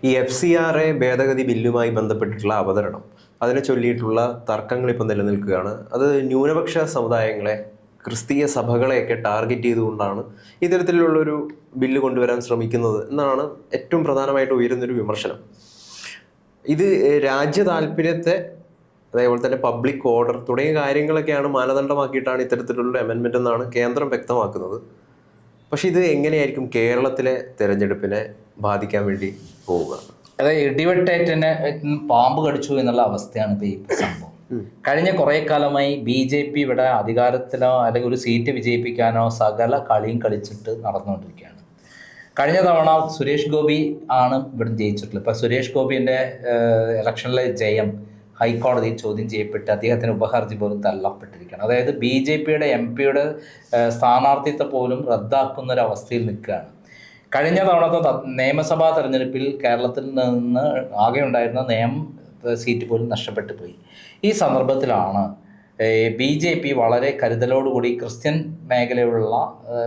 ഈ FCRA ഭേദഗതി ബില്ലുമായി ബന്ധപ്പെട്ടിട്ടുള്ള അവതരണം, അതിനെ ചൊല്ലിയിട്ടുള്ള തർക്കങ്ങൾ ഇപ്പം നിലനിൽക്കുകയാണ്. അത് ന്യൂനപക്ഷ സമുദായങ്ങളെ, ക്രിസ്തീയ സഭകളെയൊക്കെ ടാർഗറ്റ് ചെയ്തുകൊണ്ടാണ് ഇത്തരത്തിലുള്ളൊരു ബില്ല് കൊണ്ടുവരാൻ ശ്രമിക്കുന്നത് എന്നാണ് ഏറ്റവും പ്രധാനമായിട്ട് ഉയരുന്നൊരു വിമർശനം. ഇത് രാജ്യ താല്പര്യത്തെ, അതേപോലെ തന്നെ പബ്ലിക് ഓർഡർ തുടങ്ങിയ കാര്യങ്ങളൊക്കെയാണ് മാനദണ്ഡമാക്കിയിട്ടാണ് ഇത്തരത്തിലുള്ള അമെൻമെൻ്റ് എന്നാണ് കേന്ദ്രം വ്യക്തമാക്കുന്നത്. പക്ഷെ ഇത് എങ്ങനെയായിരിക്കും കേരളത്തിലെ തെരഞ്ഞെടുപ്പിനെ ബാധിക്കാൻ വേണ്ടി പോവുക? അതായത് ഇടിവെട്ടേറ്റിന് പാമ്പ് കടിച്ചു എന്നുള്ള അവസ്ഥയാണ് ഇപ്പോൾ ഈ സംഭവം. കഴിഞ്ഞ കുറേ കാലമായി BJP ഇവിടെ അധികാരത്തിലോ അല്ലെങ്കിൽ ഒരു സീറ്റ് വിജയിപ്പിക്കാനോ സകല കളിയും കളിച്ചിട്ട് നടന്നുകൊണ്ടിരിക്കുകയാണ്. കഴിഞ്ഞ തവണ സുരേഷ് ഗോപി ആണ് ഇവിടെ ജയിച്ചിട്ടുള്ളത്. ഇപ്പം സുരേഷ് ഗോപിൻ്റെ ഇലക്ഷനിലെ ജയം ഹൈക്കോടതിയിൽ ചോദ്യം ചെയ്യപ്പെട്ട് അദ്ദേഹത്തിന് ഉപഹർജി പോലും തള്ളപ്പെട്ടിരിക്കുകയാണ്. അതായത് BJPയുടെ MP സ്ഥാനാർത്ഥിത്വം പോലും റദ്ദാക്കുന്നൊരവസ്ഥയിൽ നിൽക്കുകയാണ്. കഴിഞ്ഞ തവണത്തെ നിയമസഭാ തെരഞ്ഞെടുപ്പിൽ കേരളത്തിൽ നിന്ന് ആകെ ഉണ്ടായിരുന്ന സീറ്റ് പോലും നഷ്ടപ്പെട്ടു പോയി. ഈ സന്ദർഭത്തിലാണ് BJP വളരെ കരുതലോടുകൂടി ക്രിസ്ത്യൻ മേഖലയിലുള്ള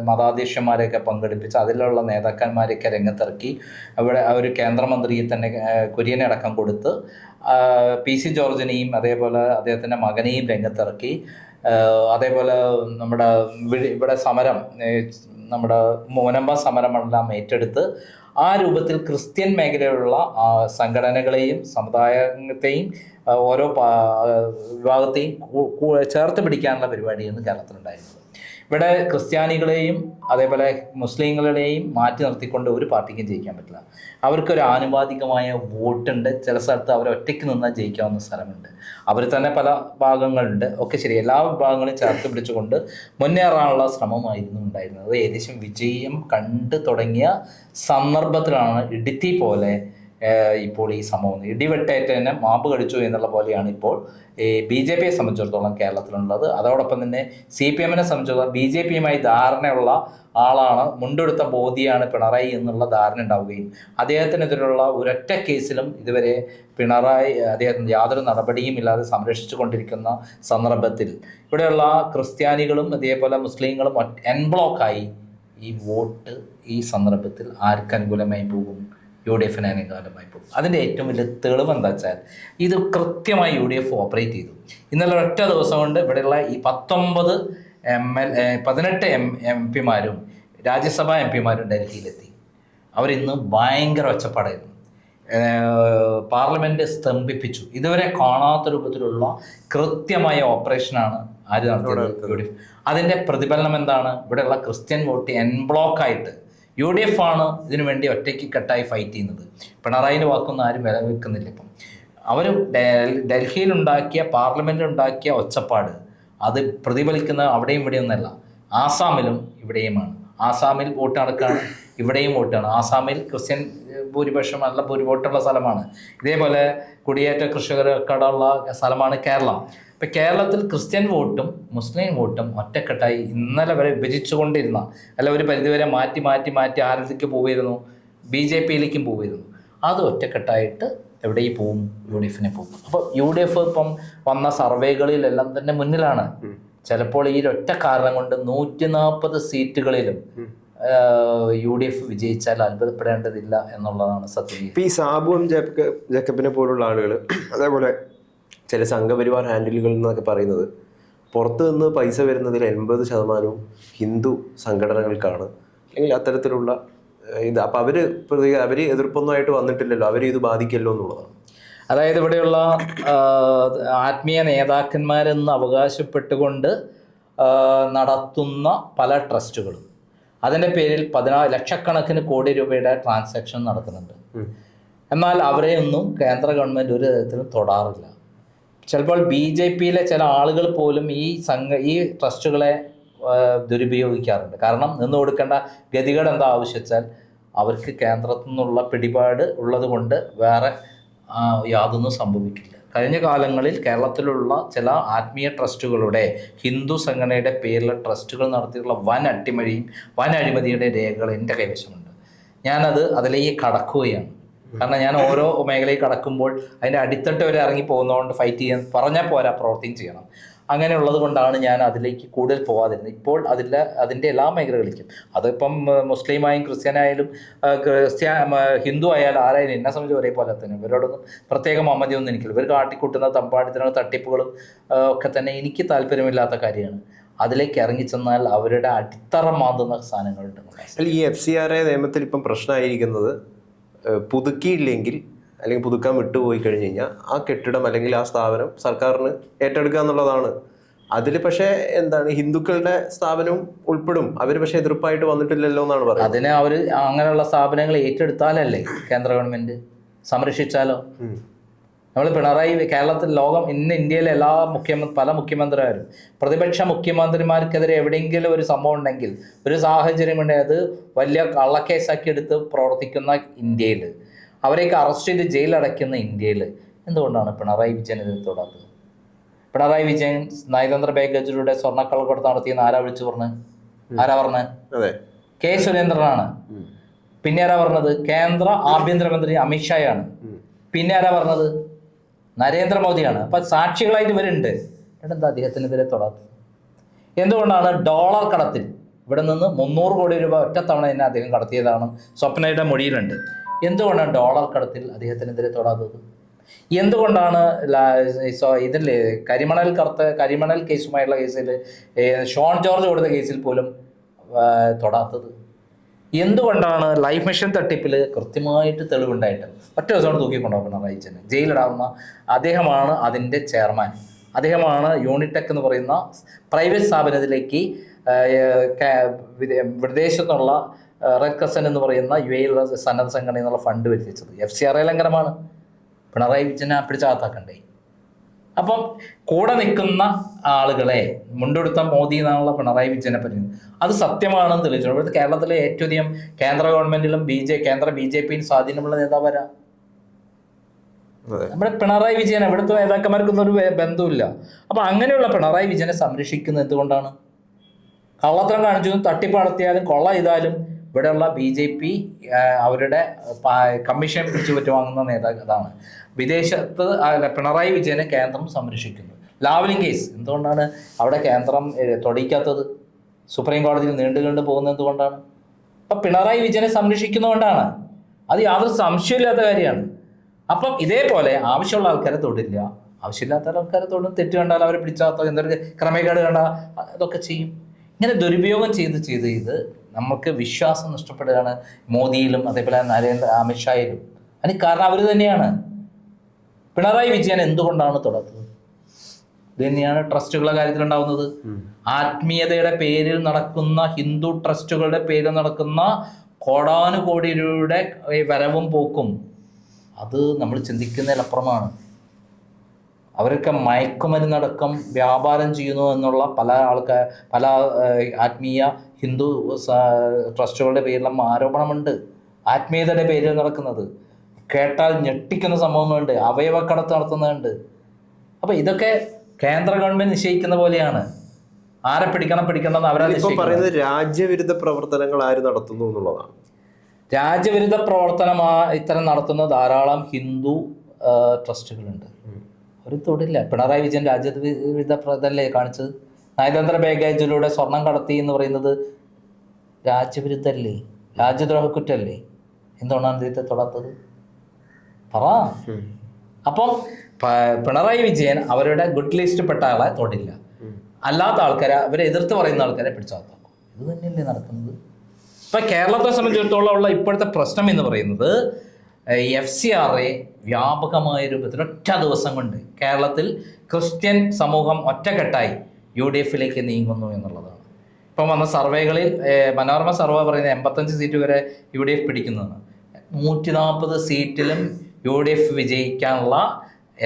മതാധ്യക്ഷന്മാരെയൊക്കെ പങ്കെടുപ്പിച്ച് അതിലുള്ള നേതാക്കന്മാരെയൊക്കെ രംഗത്തിറക്കി അവിടെ ഒരു കേന്ദ്രമന്ത്രിയെ തന്നെ കുര്യനെ അടക്കം കൊടുത്ത് PC ജോർജിനെയും അതേപോലെ അദ്ദേഹത്തിൻ്റെ മകനെയും രംഗത്തിറക്കി. അതേപോലെ നമ്മുടെ ഇവിടെ സമരം, നമ്മുടെ മുനമ്പ സമരമെല്ലാം ഏറ്റെടുത്ത് ആ രൂപത്തിൽ ക്രിസ്ത്യൻ മേഖലയിലുള്ള സംഘടനകളെയും സമുദായത്തെയും ഓരോ വിഭാഗത്തെയും ചേർത്ത് പിടിക്കാനുള്ള പരിപാടിയാണ് കേരളത്തിലുണ്ടായിരുന്നത്. ഇവിടെ ക്രിസ്ത്യാനികളെയും അതേപോലെ മുസ്ലിങ്ങളുടെയും മാറ്റി നിർത്തിക്കൊണ്ട് ഒരു പാർട്ടിക്കും ജയിക്കാൻ പറ്റില്ല. അവർക്കൊരു ആനുപാതികമായ വോട്ടുണ്ട്. ചില സ്ഥലത്ത് അവർ ഒറ്റയ്ക്ക് നിന്നാൽ ജയിക്കാവുന്ന സ്ഥലമുണ്ട്. അവർ തന്നെ പല ഭാഗങ്ങളുണ്ട്. ഒക്കെ ശരി, എല്ലാ വിഭാഗങ്ങളും ചേർത്ത് പിടിച്ചുകൊണ്ട് മുന്നേറാനുള്ള ശ്രമമായിരുന്നു ഉണ്ടായിരുന്നത്. ഏകദേശം വിജയം കണ്ടു തുടങ്ങിയ സന്ദർഭത്തിലാണ് ഇടുത്തി പോലെ ഇപ്പോൾ ഈ സംഭവം ഇടിവെട്ടേറ്റനെ മാമ്പ് കടിച്ചു എന്നുള്ള പോലെയാണ് ഇപ്പോൾ BJPയെ സംബന്ധിച്ചിടത്തോളം കേരളത്തിലുള്ളത്. അതോടൊപ്പം തന്നെ CPMനെ സംബന്ധിച്ചിടത്തോളം BJPയുമായി ധാരണയുള്ള ആളാണ്, മുണ്ടെടുത്ത ബോധിയാണ് പിണറായി എന്നുള്ള ധാരണ ഉണ്ടാവുകയും അദ്ദേഹത്തിനെതിരെയുള്ള ഒരൊറ്റ കേസിലും ഇതുവരെ അദ്ദേഹത്തിന് യാതൊരു നടപടിയും ഇല്ലാതെ സംരക്ഷിച്ചു കൊണ്ടിരിക്കുന്ന സന്ദർഭത്തിൽ ഇവിടെയുള്ള ക്രിസ്ത്യാനികളും അതേപോലെ മുസ്ലിങ്ങളും എൻബ്ലോക്കായി ഈ വോട്ട് ഈ സന്ദർഭത്തിൽ ആർക്ക് അനുകൂലമായി പോകും? UDFന് അനുകൂലമായി പോകും. അതിൻ്റെ ഏറ്റവും വലിയ തെളിവ് എന്താ വെച്ചാൽ ഇത് കൃത്യമായി UDF ഓപ്പറേറ്റ് ചെയ്തു. ഇന്നലെ ഒറ്റ ദിവസം കൊണ്ട് ഇവിടെയുള്ള ഈ 18 MP-മാരും രാജ്യസഭാ MP-മാരും ഡൽഹിയിലെത്തി. അവരിന്ന് ഭയങ്കര ഒച്ചപ്പാടായിരുന്നു. പാർലമെൻറ്റ് സ്തംഭിപ്പിച്ചു. ഇതുവരെ കാണാത്ത രൂപത്തിലുള്ള കൃത്യമായ ഓപ്പറേഷനാണ് ആര് നടത്തിയത്? UDF. അതിൻ്റെ പ്രതിഫലനം എന്താണ്? ഇവിടെയുള്ള ക്രിസ്ത്യൻ വോട്ട് എൻബ്ലോക്കായിട്ട് UDF ആണ് ഇതിനു വേണ്ടി ഒറ്റയ്ക്ക് കെട്ടായി ഫൈറ്റ് ചെയ്യുന്നത്. പിണറായിൻ്റെ വാക്കൊന്നും ആരും വില വെക്കുന്നില്ല. ഇപ്പം അവർ ഡൽഹിയിലുണ്ടാക്കിയ പാർലമെൻറ്റിലുണ്ടാക്കിയ ഒച്ചപ്പാട് അത് പ്രതിഫലിക്കുന്ന അവിടെയും ഇവിടെയൊന്നല്ല, ആസാമിലും ഇവിടെയുമാണ്. ആസാമിൽ വോട്ട് നടക്കുകയാണ്, ഇവിടെയും വോട്ടാണ്. ആസാമിൽ ക്രിസ്ത്യൻ ഭൂരിപക്ഷം നല്ല ഭൂരിവോട്ടുള്ള സ്ഥലമാണ്. ഇതേപോലെ കുടിയേറ്റ കർഷകർക്കുള്ള സ്ഥലമാണ് കേരളം. ഇപ്പം കേരളത്തിൽ ക്രിസ്ത്യൻ വോട്ടും മുസ്ലിം വോട്ടും ഒറ്റക്കെട്ടായി ഇന്നലെ വരെ വിഭജിച്ചുകൊണ്ടിരുന്ന, അല്ല ഒരു പരിധിവരെ മാറ്റി മാറ്റി മാറ്റി ആരിലേക്ക് പോവുമായിരുന്നു? BJPയിലേക്കും പോവുമായിരുന്നു. അത് ഒറ്റക്കെട്ടായിട്ട് എവിടെയും പോവും? UDFനെ പോകും. അപ്പോൾ UDF ഇപ്പം വന്ന സർവേകളിലെല്ലാം തന്നെ മുന്നിലാണ്. ചിലപ്പോൾ ഈ ഒറ്റ കാരണം കൊണ്ട് 140 സീറ്റുകളിലും UDF വിജയിച്ചാൽ അത്ഭുതപ്പെടേണ്ടതില്ല എന്നുള്ളതാണ് സത്യം. ഈ സാബുവും ജേക്കബിനെ പോലുള്ള ആളുകൾ, അതേപോലെ ചില സംഘപരിവാർ ഹാൻഡിലുകൾ എന്നൊക്കെ പറയുന്നത് പുറത്തു നിന്ന് പൈസ വരുന്നതിൽ 80% ഹിന്ദു സംഘടനകൾക്കാണ്, അല്ലെങ്കിൽ അത്തരത്തിലുള്ള ഇത്. അപ്പം അവർ എതിർപ്പൊന്നുമായിട്ട് വന്നിട്ടില്ലല്ലോ, അവർ ഇത് ബാധിക്കല്ലോ എന്നുള്ളതാണ്. അതായത് ഇവിടെയുള്ള ആത്മീയ നേതാക്കന്മാരെന്ന് അവകാശപ്പെട്ടുകൊണ്ട് നടത്തുന്ന പല ട്രസ്റ്റുകളും അതിൻ്റെ പേരിൽ 14 ലക്ഷക്കണക്കിന് കോടി രൂപയുടെ ട്രാൻസാക്ഷൻ നടക്കുന്നുണ്ട്. എന്നാൽ അവരെയൊന്നും കേന്ദ്ര ഗവൺമെൻറ് ഒരു തരത്തിലും തൊടാറില്ല. ചിലപ്പോൾ BJPയിലെ ചില ആളുകൾ പോലും ഈ ട്രസ്റ്റുകളെ ദുരുപയോഗിക്കാറുണ്ട്. കാരണം നിന്ന് കൊടുക്കേണ്ട ഗതികേട് എന്താ ആവശ്യച്ചാൽ അവർക്ക് കേന്ദ്രത്തിൽ നിന്നുള്ള പിടിപാട് ഉള്ളത് കൊണ്ട് വേറെ യാതൊന്നും സംഭവിക്കില്ല. കഴിഞ്ഞ കാലങ്ങളിൽ കേരളത്തിലുള്ള ചില ആത്മീയ ട്രസ്റ്റുകളുടെ ഹിന്ദു സംഘടനയുടെ പേരിൽ ട്രസ്റ്റുകൾ നടത്തിയിട്ടുള്ള വൻ അഴിമതിയുടെ രേഖകൾ എൻ്റെ കൈവശമുണ്ട്. അതിലേക്ക് കടക്കുകയാണ്. കാരണം ഞാൻ ഓരോ മേഖലയിൽ കടക്കുമ്പോൾ അതിൻ്റെ അടിത്തട്ട് വരെ ഇറങ്ങി പോകുന്നതുകൊണ്ട് ഫൈറ്റ് ചെയ്യാൻ പറഞ്ഞാൽ പോരാ, പ്രവർത്തിയും ചെയ്യണം. അങ്ങനെയുള്ളത് കൊണ്ടാണ് ഞാൻ അതിലേക്ക് കൂടുതൽ പോകാതിരുന്നത്. ഇപ്പോൾ അതിൻ്റെ എല്ലാ മേഖലകളിലേക്കും, അതിപ്പം മുസ്ലിമായും ക്രിസ്ത്യാനായാലും ഹിന്ദു ആയാലും ആരായാലും എന്നെ സംബന്ധിച്ച് ഒരേപോലെ തന്നെ, ഇവരോടൊന്നും പ്രത്യേക മമതിയൊന്നും എനിക്കില്ല. ഇവർ കാട്ടിക്കൂട്ടുന്ന തമ്പാടിത്തരങ്ങളും തട്ടിപ്പുകളും ഒക്കെ തന്നെ എനിക്ക് താല്പര്യമില്ലാത്ത കാര്യമാണ്. അതിലേക്ക് ഇറങ്ങിച്ചെന്നാൽ അവരുടെ അടിത്തറ മാന്തുന്ന സാധനങ്ങളുണ്ട്. ഈ FCRA നിയമത്തിൽ ഇപ്പം പ്രശ്നമായിരിക്കുന്നത് പുതുക്കിയില്ലെങ്കിൽ അല്ലെങ്കിൽ പുതുക്കാൻ വിട്ടുപോയി കഴിഞ്ഞ് കഴിഞ്ഞാൽ ആ കെട്ടിടം അല്ലെങ്കിൽ ആ സ്ഥാപനം സർക്കാരിന് ഏറ്റെടുക്കുക എന്നുള്ളതാണ്. അതിൽ പക്ഷേ എന്താണ്, ഹിന്ദുക്കളുടെ സ്ഥാപനവും ഉൾപ്പെടും. അവർ പക്ഷേ എതിർപ്പായിട്ട് വന്നിട്ടില്ലല്ലോ എന്നാണ് പറയുന്നത്. അതിനെ അവർ അങ്ങനെയുള്ള സ്ഥാപനങ്ങൾ ഏറ്റെടുത്താലല്ലേ കേന്ദ്ര ഗവൺമെന്റ് സംരക്ഷിച്ചാലോ? നമ്മൾ കേരളത്തിൽ ഇന്ന് ഇന്ത്യയിലെ പല മുഖ്യമന്ത്രിമാരും പ്രതിപക്ഷ മുഖ്യമന്ത്രിമാർക്കെതിരെ എവിടെയെങ്കിലും ഒരു സംഭവം ഉണ്ടെങ്കിൽ, ഒരു സാഹചര്യം ഉണ്ടെങ്കിൽ അത് വലിയ കള്ളക്കേസാക്കി എടുത്ത് പ്രവർത്തിക്കുന്ന ഇന്ത്യയിൽ, അവരെയൊക്കെ അറസ്റ്റ് ചെയ്ത് ജയിലടയ്ക്കുന്ന ഇന്ത്യയിൽ എന്തുകൊണ്ടാണ് പിണറായി വിജയൻ ഇതിൽ തൊടാത്തത്? പിണറായി വിജയൻ നയതന്ത്ര ബാഗേജിലൂടെ സ്വർണ്ണക്കള്ളക്കടത്ത് നടത്തിയെന്ന് ആരാ വിളിച്ചു പറഞ്ഞത്? കെ സുരേന്ദ്രനാണ്. പിന്നെ ആരാ പറഞ്ഞത്? കേന്ദ്ര ആഭ്യന്തരമന്ത്രി അമിത്ഷായാണ്. പിന്നെ ആരാ പറഞ്ഞത്? നരേന്ദ്രമോദിയാണ്. അപ്പം സാക്ഷികളായിട്ട് ഇവരുണ്ട്. എന്താ അദ്ദേഹത്തിനെതിരെ തൊടാത്തത്? എന്തുകൊണ്ടാണ് ഡോളർ കടത്തിൽ ഇവിടെ നിന്ന് 300 കോടി രൂപ ഒറ്റത്തവണ തന്നെ അദ്ദേഹം കടത്തിയതാണ് സ്വപ്നയുടെ മൊഴിയിലുണ്ട്. എന്തുകൊണ്ടാണ് ഡോളർ കടത്തിൽ അദ്ദേഹത്തിനെതിരെ തൊടാത്തത്? എന്തുകൊണ്ടാണ് ഇതില്ലേ കരിമണൽ കേസുമായുള്ള കേസിൽ ഷോൺ ജോർജ് കൊടുത്ത കേസിൽ പോലും തൊടാത്തത്? എന്തുകൊണ്ടാണ് ലൈഫ് മിഷൻ തട്ടിപ്പിൽ കൃത്യമായിട്ട് തെളിവുണ്ടായിട്ട് ഒറ്റ ദിവസമാണ് തൂക്കിക്കൊണ്ടുപോകും പിണറായി വിജയനെ, ജയിലിടാവുന്ന അദ്ദേഹമാണ് അതിൻ്റെ ചെയർമാൻ. അദ്ദേഹമാണ് യൂണിടെക് എന്ന് പറയുന്ന പ്രൈവറ്റ് സ്ഥാപനത്തിലേക്ക് വിദേശത്തുനിന്നുള്ള റെഡ് ക്രസന്റ് എന്ന് പറയുന്ന UAE സന്നദ്ധ സംഘടന എന്നുള്ള ഫണ്ട് വരുത്തിച്ചത്. FCRA ലംഘനമാണ്. പിണറായി വിജയനെ പിടിച്ചകത്താക്കണ്ടേ? അപ്പം കൂടെ നിൽക്കുന്ന ആളുകളെ മുണ്ടെടുത്ത മോദി എന്നാണുള്ള പിണറായി വിജയനെ പറ്റി അത് സത്യമാണെന്ന് തെളിയിച്ചു. ഇവിടുത്തെ കേരളത്തിലെ ഏറ്റവും അധികം കേന്ദ്ര ഗവൺമെന്റിലും കേന്ദ്ര BJP സ്വാധീനമുള്ള നേതാവരാ നമ്മുടെ പിണറായി വിജയൻ. ഇവിടുത്തെ നേതാക്കന്മാർക്കൊന്നും ഒരു ബന്ധമില്ല. അപ്പൊ അങ്ങനെയുള്ള പിണറായി വിജയനെ സംരക്ഷിക്കുന്നത് എന്തുകൊണ്ടാണ്? കള്ളത്തരം കാണിച്ചു തട്ടിപ്പ് നടത്തിയാലും കൊള്ള ചെയ്താലും ഇവിടെയുള്ള BJP അവരുടെ കമ്മീഷൻ പിടിച്ചു പറ്റി വാങ്ങുന്ന നേതാക്കളാണ്. വിദേശത്ത് പിണറായി വിജയനെ കേന്ദ്രം സംരക്ഷിക്കുന്നു. ലാവ്ലിൻ കേസ് എന്തുകൊണ്ടാണ് അവിടെ കേന്ദ്രം തൊടിക്കാത്തത്? സുപ്രീം കോടതിയിൽ നീണ്ടു പോകുന്നത് എന്തുകൊണ്ടാണ്? അപ്പം പിണറായി വിജയനെ സംരക്ഷിക്കുന്നതുകൊണ്ടാണ്. അത് യാതൊരു സംശയമില്ലാത്ത കാര്യമാണ്. അപ്പം ഇതേപോലെ ആവശ്യമുള്ള ആൾക്കാരെ തൊടില്ല, ആവശ്യമില്ലാത്ത ആൾക്കാരെ തൊടും. തെറ്റ് കണ്ടാൽ അവരെ പിടിച്ചാത്ത എന്തൊരു ക്രമേക്കേട് കണ്ടാൽ അതൊക്കെ ചെയ്യും. ഇങ്ങനെ ദുരുപയോഗം ചെയ്ത് നമുക്ക് വിശ്വാസം നഷ്ടപ്പെടുകയാണ് മോദിയിലും അതേപോലെ അമിത്ഷായിലും. അതിന് കാരണം അവർ തന്നെയാണ്. പിണറായി വിജയൻ എന്തുകൊണ്ടാണ് തൊടാത്തത്? ഇത് തന്നെയാണ് ട്രസ്റ്റുകളുടെ കാര്യത്തിലുണ്ടാവുന്നത്. ആത്മീയതയുടെ പേരിൽ നടക്കുന്ന, ഹിന്ദു ട്രസ്റ്റുകളുടെ പേരിൽ നടക്കുന്ന കോടാനുകോടി രൂപയുടെ വരവും പോക്കും അത് നമ്മൾ ചിന്തിക്കുന്നതിലപ്പുറമാണ്. അവരൊക്കെ മയക്കുമരുന്നടക്കം വ്യാപാരം ചെയ്യുന്നു എന്നുള്ള പല ആത്മീയ ഹിന്ദു ട്രസ്റ്റുകളുടെ പേരിലും ആരോപണമുണ്ട്. ആത്മീയതയുടെ പേരിൽ നടക്കുന്നത് കേട്ടാൽ ഞെട്ടിക്കുന്ന സംഭവങ്ങളുണ്ട്. അവയവക്കടത്ത് നടത്തുന്നുണ്ട്. അപ്പം ഇതൊക്കെ കേന്ദ്ര ഗവൺമെന്റ് നിശ്ചയിക്കുന്ന പോലെയാണ്. ആരെ പിടിക്കണം അവരാ പറയുന്നത്. രാജ്യവിരുദ്ധ പ്രവർത്തനങ്ങൾ ആര് നടത്തുന്നു എന്നുള്ളതാണ്. രാജ്യവിരുദ്ധ പ്രവർത്തനം ഇത്തരം നടത്തുന്ന ധാരാളം ഹിന്ദു ട്രസ്റ്റുകളുണ്ട്. ഒരു തൊടില്ല. പിണറായി വിജയൻ രാജ്യവിരുദ്ധ ഇതല്ലേ കാണിച്ചത്? നയതന്ത്ര ബാഗേജിലൂടെ സ്വർണം കടത്തി എന്ന് പറയുന്നത് രാജ്യവിരുദ്ധല്ലേ? രാജ്യദ്രോഹ കുറ്റല്ലേ? എന്തുകൊണ്ടാണ് ഇദ്ദേഹത്തെ തൊടാത്തത്? പറ. അപ്പം പിണറായി വിജയൻ അവരുടെ ഗുഡ് ലിസ്റ്റ് പെട്ട ആളെ തൊടില്ല. അല്ലാത്ത ആൾക്കാരെ, അവരെ എതിർത്ത് പറയുന്ന ആൾക്കാരെ പിടിച്ചാത്താക്കും. ഇത് തന്നെയല്ലേ നടക്കുന്നത്? ഇപ്പം കേരളത്തെ സംബന്ധിച്ചിടത്തോളം ഉള്ള ഇപ്പോഴത്തെ പ്രശ്നം എന്ന് പറയുന്നത് FCRA വ്യാപകമായ രൂപത്തിൽ ഒറ്റ ദിവസം കൊണ്ട് കേരളത്തിൽ ക്രിസ്ത്യൻ സമൂഹം ഒറ്റക്കെട്ടായി UDF-ലേക്ക് നീങ്ങുന്നു എന്നുള്ളതാണ്. ഇപ്പം വന്ന സർവേകളിൽ മനോരമ സർവേ പറയുന്നത് 85 സീറ്റ് വരെ UDF പിടിക്കുന്നതാണ്. 140 സീറ്റിലും UDF വിജയിക്കാനുള്ള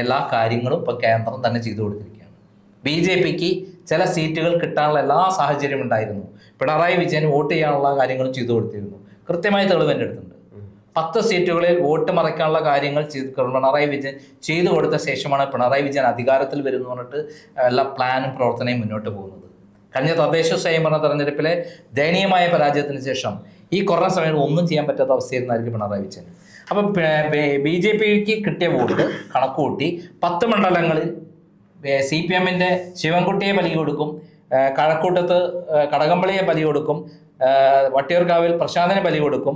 എല്ലാ കാര്യങ്ങളും ഇപ്പോൾ കേന്ദ്രം തന്നെ ചെയ്തു കൊടുത്തിരിക്കുകയാണ്. BJPക്ക് ചില സീറ്റുകൾ കിട്ടാനുള്ള എല്ലാ സാഹചര്യവും ഉണ്ടായിരുന്നു. പിണറായി വിജയൻ വോട്ട് ചെയ്യാനുള്ള കാര്യങ്ങളും ചെയ്തു കൊടുത്തിരുന്നു. കൃത്യമായി തെളിവ് എൻ്റെ അടുത്തുണ്ട്. 10 സീറ്റുകളിൽ വോട്ട് മറയ്ക്കാനുള്ള കാര്യങ്ങൾ പിണറായി വിജയൻ ചെയ്തു കൊടുത്ത ശേഷമാണ് പിണറായി വിജയൻ അധികാരത്തിൽ വരുന്നു പറഞ്ഞിട്ട് എല്ലാ പ്ലാനും പ്രവർത്തനവും മുന്നോട്ട് പോകുന്നത്. കഴിഞ്ഞ തദ്ദേശ സ്വയംഭരണ തെരഞ്ഞെടുപ്പിലെ ദയനീയമായ പരാജയത്തിന് ശേഷം ഈ കൊറോണ സമയത്ത് ഒന്നും ചെയ്യാൻ പറ്റാത്ത അവസ്ഥയായിരുന്നായിരിക്കും പിണറായി വിജയൻ. അപ്പം BJPക്ക് കിട്ടിയ വോട്ട് കണക്കുകൂട്ടി 10 മണ്ഡലങ്ങളിൽ CPM-ന്റെ ശിവൻകുട്ടിയെ ബലി കൊടുക്കും, കഴക്കൂട്ടത്ത് കടകംപള്ളിയെ ബലി കൊടുക്കും, വട്ടിയൂർക്കാവിൽ പ്രശാന്തിനെ ബലി കൊടുക്കും,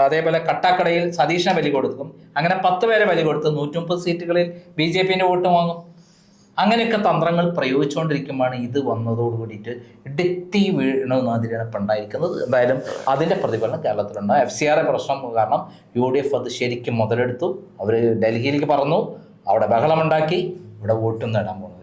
അതേപോലെ കട്ടാക്കടയിൽ സതീഷിനെ ബലി കൊടുക്കും. അങ്ങനെ 10 പേരെ ബലി കൊടുത്ത് 130 സീറ്റുകളിൽ BJP-ന്റെ വോട്ട് വാങ്ങും. അങ്ങനെയൊക്കെ തന്ത്രങ്ങൾ പ്രയോഗിച്ചുകൊണ്ടിരിക്കുമ്പോഴാണ് ഇത് വന്നതോട് കൂടിയിട്ട് ഇടുത്തി വീണമാതിരിയാണ് ഇപ്പം ഉണ്ടായിരിക്കുന്നത്. എന്തായാലും അതിൻ്റെ പ്രതിഫലനം കേരളത്തിലുണ്ടാകും. FCR പ്രശ്നം കാരണം UDF അത് ശരിക്കും മുതലെടുത്തു. അവർ ഡൽഹിയിലേക്ക് പറന്നു, അവിടെ ബഹളമുണ്ടാക്കി, ഇവിടെ വോട്ടും നേടാൻ പോകുന്നത്.